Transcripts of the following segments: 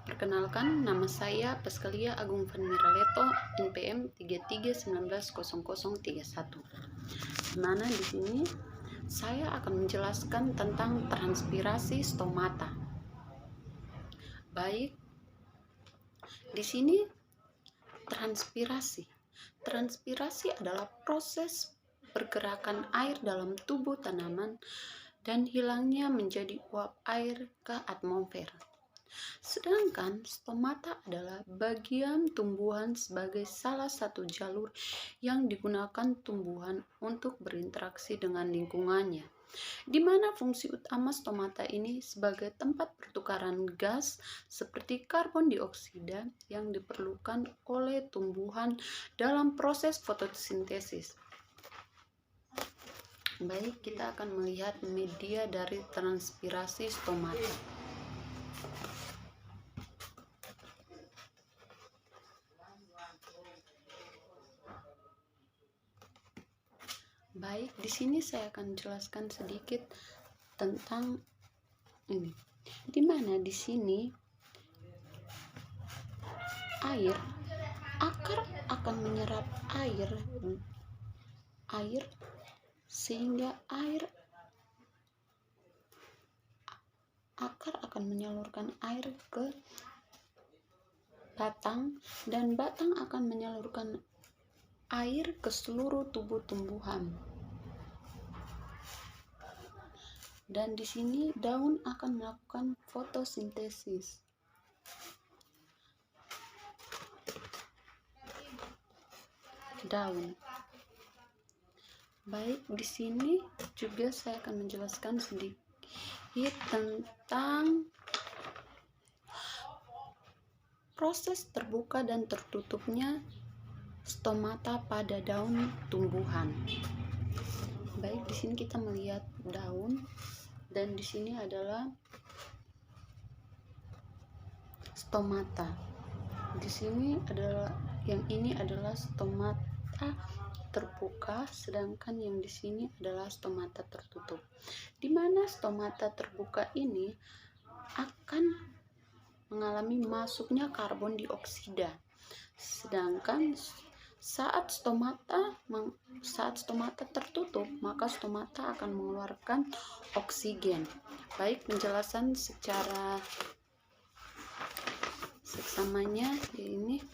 Perkenalkan, nama saya Pascalia Agung Vanmiraleto, NPM 33190031. Mana di sini saya akan menjelaskan tentang transpirasi stomata. Baik, di sini transpirasi. Transpirasi adalah proses pergerakan air dalam tubuh tanaman dan hilangnya menjadi uap air ke atmosfer. Sedangkan stomata adalah bagian tumbuhan sebagai salah satu jalur yang digunakan tumbuhan untuk berinteraksi dengan lingkungannya, di mana fungsi utama stomata ini sebagai tempat pertukaran gas seperti karbon dioksida yang diperlukan oleh tumbuhan dalam proses fotosintesis. Baik, kita akan melihat media dari transpirasi stomata. Baik, di sini saya akan jelaskan sedikit tentang ini. Di mana di sini akar akan menyerap air sehingga akar akan menyalurkan air ke batang dan batang akan menyalurkan air ke seluruh tubuh tumbuhan. Dan di sini daun akan melakukan fotosintesis. Daun. Baik, di sini juga saya akan menjelaskan sedikit tentang proses terbuka dan tertutupnya stomata pada daun tumbuhan. Baik, di sini kita melihat daun dan di sini adalah stomata. Di sini adalah ini adalah stomata terbuka, sedangkan yang di sini adalah stomata tertutup. Di mana stomata terbuka ini akan mengalami masuknya karbon dioksida, sedangkan saat stomata tertutup, maka stomata akan mengeluarkan oksigen. Baik, penjelasan secara seksamanya ini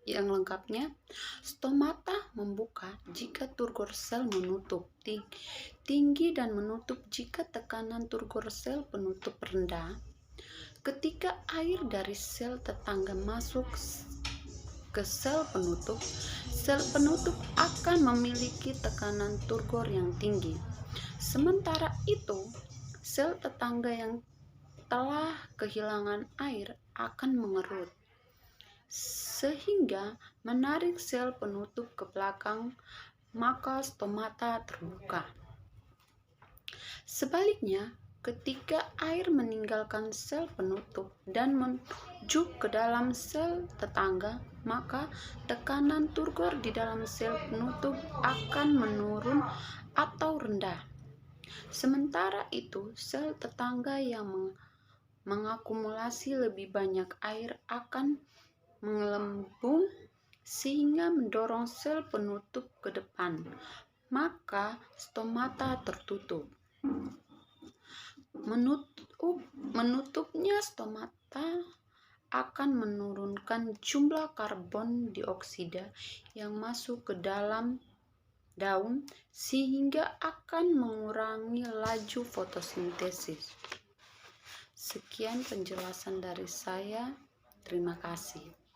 yang lengkapnya. Stomata membuka jika turgor sel menutup tinggi dan menutup jika tekanan turgor sel penutup rendah. Ketika air dari sel tetangga masuk ke sel penutup akan memiliki tekanan turgor yang tinggi. Sementara itu, sel tetangga yang telah kehilangan air akan mengerut, sehingga menarik sel penutup ke belakang, maka stomata terbuka. Sebaliknya, ketika air meninggalkan sel penutup dan menuju ke dalam sel tetangga, maka tekanan turgor di dalam sel penutup akan menurun atau rendah. Sementara itu, sel tetangga yang mengakumulasi lebih banyak air akan menggelembung sehingga mendorong sel penutup ke depan, maka stomata tertutup. Menutupnya stomata akan menurunkan jumlah karbon dioksida yang masuk ke dalam daun sehingga akan mengurangi laju fotosintesis. Sekian penjelasan dari saya. Terima kasih.